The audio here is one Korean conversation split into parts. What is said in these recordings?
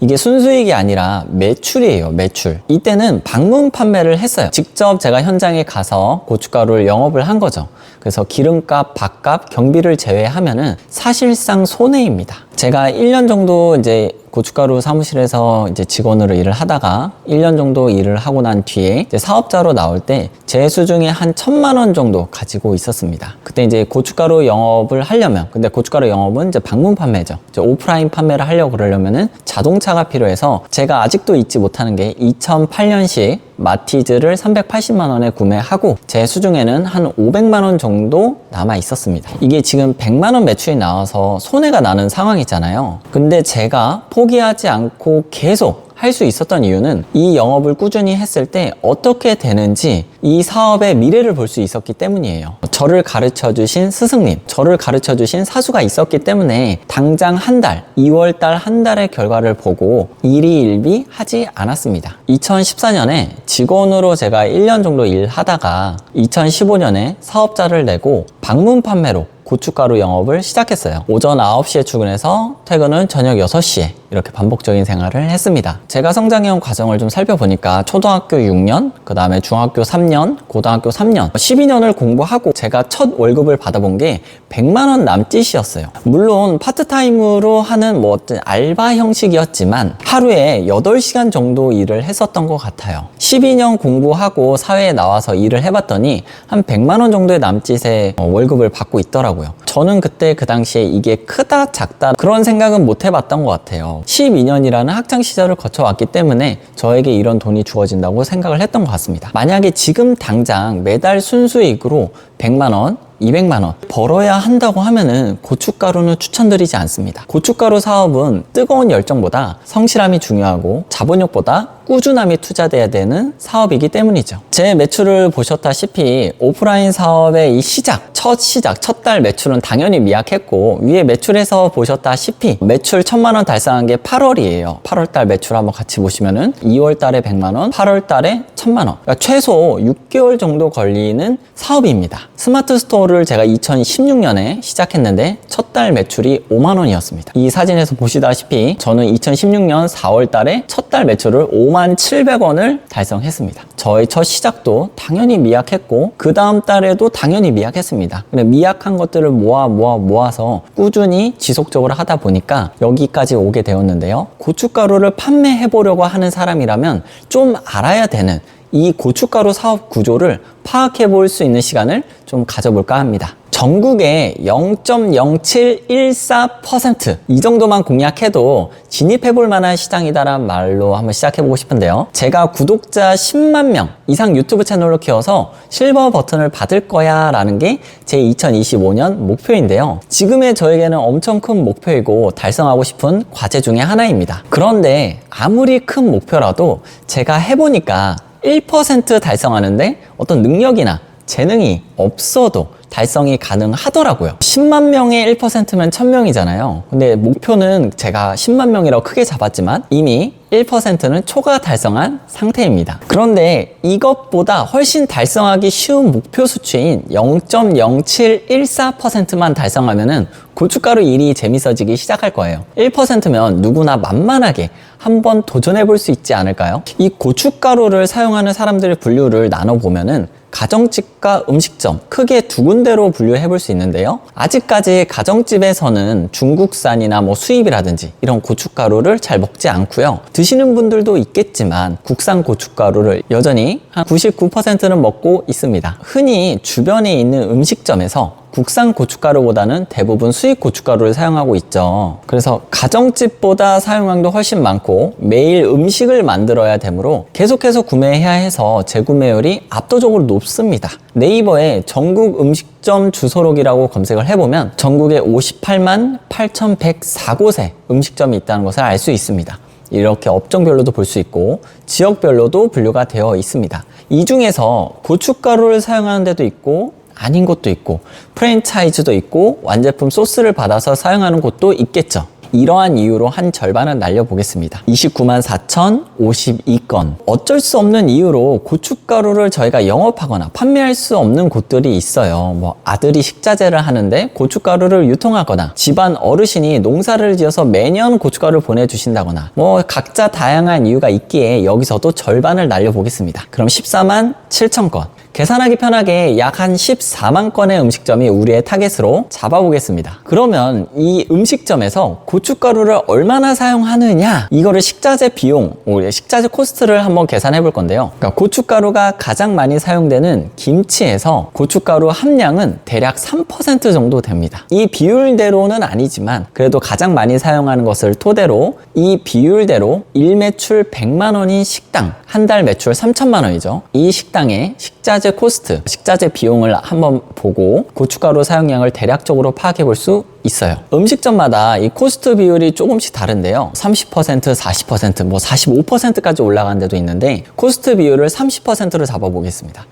이게 순수익이 아니라 매출이에요, 매출. 이때는 방문 판매를 했어요. 직접 제가 현장에 가서 고춧가루를 영업을 한 거죠. 그래서 기름값, 밥값, 경비를 제외하면은 사실상 손해입니다. 제가 1년 정도 이제 고춧가루 사무실에서 이제 직원으로 일을 하다가 1년 정도 일을 하고 난 뒤에 이제 사업자로 나올 때 제 수중에 한 1,000만 원 정도 가지고 있었습니다. 그때 이제 고춧가루 영업을 하려면, 근데 고춧가루 영업은 이제 방문 판매죠. 이제 오프라인 판매를 하려고 그러려면은 자동차가 필요해서 제가 아직도 잊지 못하는 게 2008년식 마티즈를 380만 원에 구매하고 제 수중에는 한 500만 원 정도 남아 있었습니다. 이게 지금 100만 원 매출이 나와서 손해가 나는 상황이잖아요. 근데 제가 포기하지 않고 계속 할 수 있었던 이유는 이 영업을 꾸준히 했을 때 어떻게 되는지 이 사업의 미래를 볼 수 있었기 때문이에요. 저를 가르쳐 주신 스승님, 저를 가르쳐 주신 사수가 있었기 때문에 당장 한 달, 2월달 한 달의 결과를 보고 일희일비 하지 않았습니다. 2014년에 직원으로 제가 1년 정도 일하다가 2015년에 사업자를 내고 방문 판매로 고춧가루 영업을 시작했어요. 오전 9시에 출근해서 퇴근은 저녁 6시에 이렇게 반복적인 생활을 했습니다. 제가 성장해온 과정을 좀 살펴보니까 초등학교 6년, 그 다음에 중학교 3년, 고등학교 3년, 12년을 공부하고 제가 첫 월급을 받아본 게 100만 원 남짓이었어요. 물론 파트타임으로 하는 뭐 어떤 알바 형식이었지만 하루에 8시간 정도 일을 했었던 것 같아요. 12년 공부하고 사회에 나와서 일을 해봤더니 한 100만 원 정도의 남짓의 월급을 받고 있더라고요. 저는 그때 그 당시에 이게 크다 작다 그런 생각은 못 해봤던 것 같아요. 12년이라는 학창 시절을 거쳐왔기 때문에 저에게 이런 돈이 주어진다고 생각을 했던 것 같습니다. 만약에 지금 당장 매달 순수익으로 100만 원, 200만 원 벌어야 한다고 하면은 고춧가루는 추천드리지 않습니다. 고춧가루 사업은 뜨거운 열정보다 성실함이 중요하고 자본력보다 꾸준함이 투자돼야 되는 사업이기 때문이죠. 제 매출을 보셨다시피 오프라인 사업의 이 첫 달 매출은 당연히 미약했고 위에 매출에서 보셨다시피 매출 1,000만 원 달성한 게 8월이에요. 8월달 매출 한번 같이 보시면은 2월달에 100만 원, 8월달에 1,000만 원. 그러니까 최소 6개월 정도 걸리는 사업입니다. 스마트 스토어를 제가 2016년에 시작했는데 첫 달 매출이 5만 원이었습니다. 이 사진에서 보시다시피 저는 2016년 4월달에 첫 달 매출을 5만 700원을 달성했습니다. 저의 첫 시작도 당연히 미약했고 그 다음 달에도 당연히 미약했습니다. 근데 미약한 것들을 모아서 꾸준히 지속적으로 하다 보니까 여기까지 오게 되었는데요. 고춧가루를 판매해 보려고 하는 사람이라면 좀 알아야 되는 이 고춧가루 사업 구조를 파악해 볼 수 있는 시간을 좀 가져볼까 합니다. 전국에 0.0714% 이 정도만 공략해도 진입해볼 만한 시장이다라는 말로 한번 시작해보고 싶은데요. 제가 구독자 10만 명 이상 유튜브 채널로 키워서 실버 버튼을 받을 거야 라는 게 제 2025년 목표인데요. 지금의 저에게는 엄청 큰 목표이고 달성하고 싶은 과제 중에 하나입니다. 그런데 아무리 큰 목표라도 제가 해보니까 1% 달성하는데 어떤 능력이나 재능이 없어도 달성이 가능하더라고요. 10만 명의 1%면 1000명이잖아요. 근데 목표는 제가 10만 명이라고 크게 잡았지만 이미 1%는 초과 달성한 상태입니다. 그런데 이것보다 훨씬 달성하기 쉬운 목표 수치인 0.0714%만 달성하면은 고춧가루 일이 재밌어지기 시작할 거예요. 1%면 누구나 만만하게 한번 도전해 볼 수 있지 않을까요? 이 고춧가루를 사용하는 사람들의 분류를 나눠보면은 가정집과 음식점 크게 두 군데로 분류해 볼 수 있는데요. 아직까지 가정집에서는 중국산이나 뭐 수입이라든지 이런 고춧가루를 잘 먹지 않고요. 드시는 분들도 있겠지만 국산 고춧가루를 여전히 한 99%는 먹고 있습니다. 흔히 주변에 있는 음식점에서 국산 고춧가루보다는 대부분 수입 고춧가루를 사용하고 있죠. 그래서 가정집보다 사용량도 훨씬 많고 매일 음식을 만들어야 되므로 계속해서 구매해야 해서 재구매율이 압도적으로 높습니다. 네이버에 전국 음식점 주소록이라고 검색을 해보면 전국에 58만 8,104곳의 음식점이 있다는 것을 알 수 있습니다. 이렇게 업종별로도 볼 수 있고 지역별로도 분류가 되어 있습니다. 이 중에서 고춧가루를 사용하는 데도 있고 아닌 곳도 있고 프랜차이즈도 있고 완제품 소스를 받아서 사용하는 곳도 있겠죠. 이러한 이유로 한 절반을 날려보겠습니다. 29만 4,052건. 어쩔 수 없는 이유로 고춧가루를 저희가 영업하거나 판매할 수 없는 곳들이 있어요. 뭐 아들이 식자재를 하는데 고춧가루를 유통하거나 집안 어르신이 농사를 지어서 매년 고춧가루를 보내주신다거나 뭐 각자 다양한 이유가 있기에 여기서도 절반을 날려보겠습니다. 그럼 14만 7천 건. 계산하기 편하게 약 한 14만 건의 음식점이 우리의 타겟으로 잡아보겠습니다. 그러면 이 음식점에서 고춧가루를 얼마나 사용하느냐, 이거를 식자재 비용, 식자재 코스트를 한번 계산해 볼 건데요. 그러니까 고춧가루가 가장 많이 사용되는 김치에서 고춧가루 함량은 대략 3% 정도 됩니다. 이 비율대로는 아니지만 그래도 가장 많이 사용하는 것을 토대로 이 비율대로 일매출 100만 원인 식당, 한 달 매출 3천만 원이죠. 이 식당의 식자재 코스트, 식자재 비용을 한번 보고 고춧가루 사용량을 대략적으로 파악해 볼 수 있어요. 음식점마다 이 코스트 비율이 조금씩 다른데요. 30%, 40%, 뭐 45%까지 올라가는 데도 있는데 코스트 비율을 30%로 잡아보겠습니다.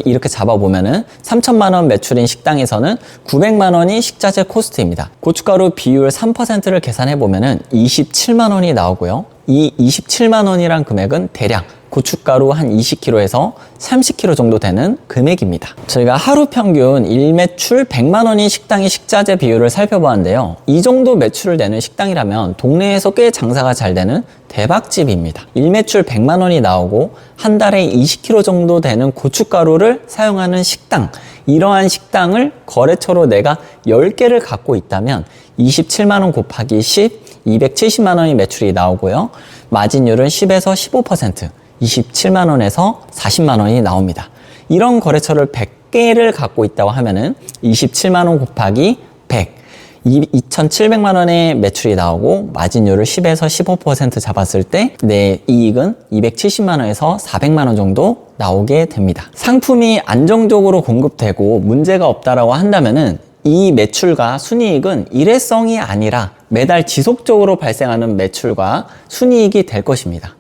이렇게 잡아보면은 3천만 원 매출인 식당에서는 900만 원이 식자재 코스트입니다. 고춧가루 비율 3%를 계산해 보면은 27만 원이 나오고요. 이 27만 원이란 금액은 대략 고춧가루 한 20kg에서 30kg 정도 되는 금액입니다. 저희가 하루 평균 일매출 100만 원인 식당의 식자재 비율을 살펴보았는데요. 이 정도 매출을 내는 식당이라면 동네에서 꽤 장사가 잘 되는 대박집입니다. 일매출 100만 원이 나오고 한 달에 20kg 정도 되는 고춧가루를 사용하는 식당, 이러한 식당을 거래처로 내가 10개를 갖고 있다면 27만 원 곱하기 10, 270만 원이 매출이 나오고요. 마진율은 10에서 15%, 27만 원에서 40만 원이 나옵니다. 이런 거래처를 100개를 갖고 있다고 하면은 27만 원 곱하기 100, 2,700만 원의 매출이 나오고 마진율을 10에서 15% 잡았을 때 내 이익은 270만 원에서 400만 원 정도 나오게 됩니다. 상품이 안정적으로 공급되고 문제가 없다라고 한다면은 이 매출과 순이익은 일회성이 아니라 매달 지속적으로 발생하는 매출과 순이익이 될 것입니다.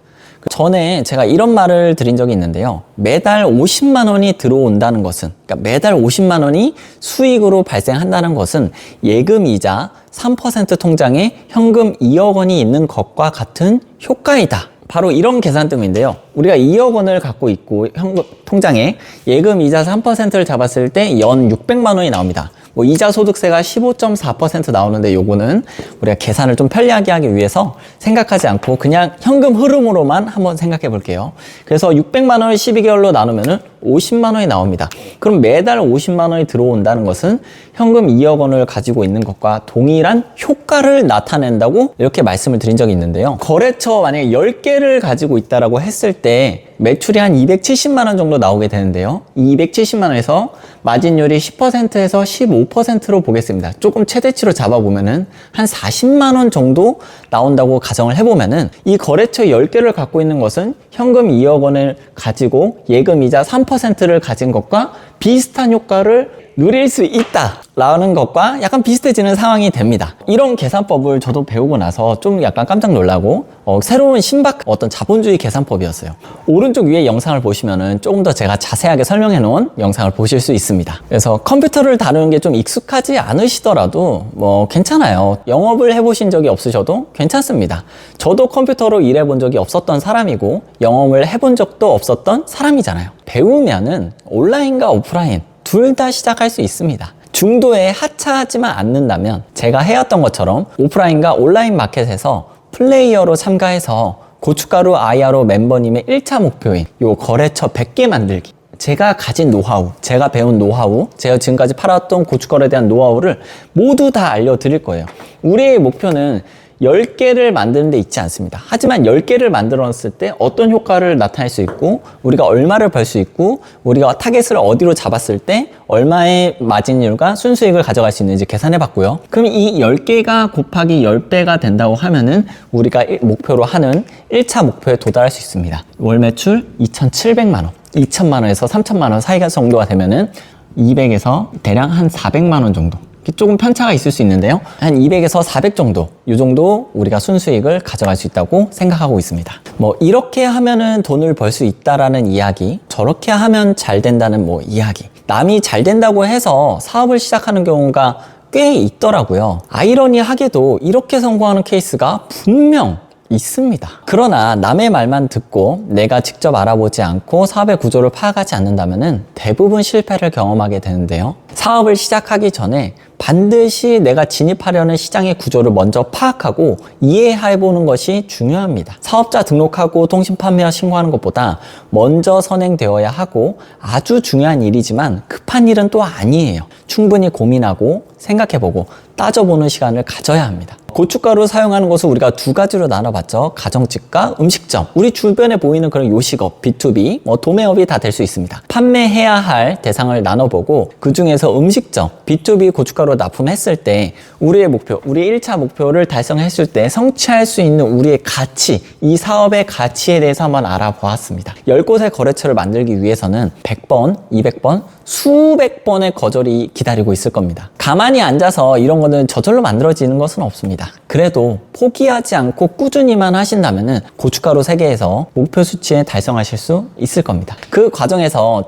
전에 제가 이런 말을 드린 적이 있는데요. 매달 50만 원이 들어온다는 것은, 그러니까 매달 50만 원이 수익으로 발생한다는 것은 예금이자 3% 통장에 현금 2억 원이 있는 것과 같은 효과이다. 바로 이런 계산뜸인데요. 우리가 2억 원을 갖고 있고 현금 통장에 예금 이자 3%를 잡았을 때 연 600만 원이 나옵니다. 뭐 이자 소득세가 15.4% 나오는데 요거는 우리가 계산을 좀 편리하게 하기 위해서 생각하지 않고 그냥 현금 흐름으로만 한번 생각해 볼게요. 그래서 600만 원을 12개월로 나누면은 50만 원이 나옵니다. 그럼 매달 50만 원이 들어온다는 것은 현금 2억 원을 가지고 있는 것과 동일한 효과를 나타낸다고 이렇게 말씀을 드린 적이 있는데요. 거래처 만약에 10개를 가지고 있다라고 했을 때 매출이 한 270만 원 정도 나오게 되는데요. 이 270만 원에서 마진율이 10%에서 15%로 보겠습니다. 조금 최대치로 잡아보면은 한 40만 원 정도 나온다고 가정을 해보면은 이 거래처 10개를 갖고 있는 것은 현금 2억 원을 가지고 예금이자 3%를 가진 것과 비슷한 효과를 누릴 수 있다라는 것과 약간 비슷해지는 상황이 됩니다. 이런 계산법을 저도 배우고 나서 좀 약간 깜짝 놀라고 새로운 신박 어떤 자본주의 계산법이었어요. 오른쪽 위에 영상을 보시면은 조금 더 제가 자세하게 설명해 놓은 영상을 보실 수 있습니다. 그래서 컴퓨터를 다루는 게 좀 익숙하지 않으시더라도 뭐 괜찮아요. 영업을 해보신 적이 없으셔도 괜찮습니다. 저도 컴퓨터로 일해 본 적이 없었던 사람이고 영업을 해본 적도 없었던 사람이잖아요. 배우면은 온라인과 오프라인 둘 다 시작할 수 있습니다. 중도에 하차하지만 않는다면 제가 해왔던 것처럼 오프라인과 온라인 마켓에서 플레이어로 참가해서 고춧가루 IRO 멤버님의 1차 목표인 요 거래처 100개 만들기, 제가 가진 노하우, 제가 배운 노하우, 제가 지금까지 팔았던 고춧가루에 대한 노하우를 모두 다 알려드릴 거예요. 우리의 목표는 10개를 만드는 데 있지 않습니다. 하지만 10개를 만들었을 때 어떤 효과를 나타낼 수 있고 우리가 얼마를 벌 수 있고 우리가 타겟을 어디로 잡았을 때 얼마의 마진율과 순수익을 가져갈 수 있는지 계산해 봤고요. 그럼 이 10개가 곱하기 10배가 된다고 하면은 우리가 목표로 하는 1차 목표에 도달할 수 있습니다. 월 매출 2,700만 원, 2천만 원에서 3천만 원 사이가 정도가 되면은 200에서 대략 한 400만 원 정도, 조금 편차가 있을 수 있는데요. 한 200에서 400 정도, 이 정도 우리가 순수익을 가져갈 수 있다고 생각하고 있습니다. 뭐 이렇게 하면은 돈을 벌 수 있다라는 이야기, 저렇게 하면 잘 된다는 뭐 이야기, 남이 잘 된다고 해서 사업을 시작하는 경우가 꽤 있더라고요. 아이러니하게도 이렇게 성공하는 케이스가 분명 있습니다. 그러나 남의 말만 듣고 내가 직접 알아보지 않고 사업의 구조를 파악하지 않는다면 대부분 실패를 경험하게 되는데요. 사업을 시작하기 전에 반드시 내가 진입하려는 시장의 구조를 먼저 파악하고 이해해보는 것이 중요합니다. 사업자 등록하고 통신 판매와 신고하는 것보다 먼저 선행되어야 하고 아주 중요한 일이지만 급한 일은 또 아니에요. 충분히 고민하고 생각해보고 따져보는 시간을 가져야 합니다. 고춧가루 사용하는 것을 우리가 두 가지로 나눠봤죠. 가정집과 음식점. 우리 주변에 보이는 그런 요식업, B2B, 도매업이 다 될 수 있습니다. 판매해야 할 대상을 나눠보고 그 중에서 음식점, B2B 고춧가루 납품했을 때 우리의 목표, 우리 1차 목표를 달성했을 때 성취할 수 있는 우리의 가치, 이 사업의 가치에 대해서 한번 알아보았습니다. 10곳의 거래처를 만들기 위해서는 100번, 200번, 수백 번의 거절이 기다리고 있을 겁니다. 가만히 앉아서 이런 거는 저절로 만들어지는 것은 없습니다. 그래도 포기하지 않고 꾸준히만 하신다면 고춧가루 세계에서 목표 수치에 달성하실 수 있을 겁니다. 그 과정에서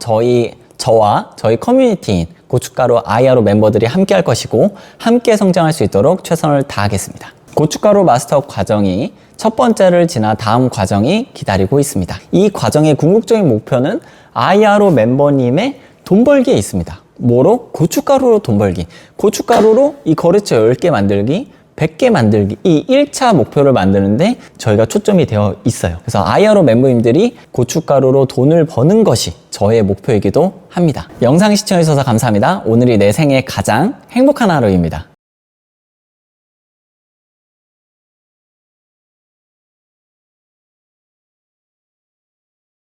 저와 저희 커뮤니티인 고춧가루 IRO 멤버들이 함께 할 것이고 함께 성장할 수 있도록 최선을 다하겠습니다. 고춧가루 마스터 과정이 첫 번째를 지나 다음 과정이 기다리고 있습니다. 이 과정의 궁극적인 목표는 IRO 멤버님의 돈 벌기에 있습니다. 뭐로? 고춧가루로 돈 벌기. 고춧가루로 이 거래처 10개 만들기, 100개 만들기. 이 1차 목표를 만드는데 저희가 초점이 되어 있어요. 그래서 IRO 멤버님들이 고춧가루로 돈을 버는 것이 저의 목표이기도 합니다. 영상 시청해주셔서 감사합니다. 오늘이 내 생애 가장 행복한 하루입니다.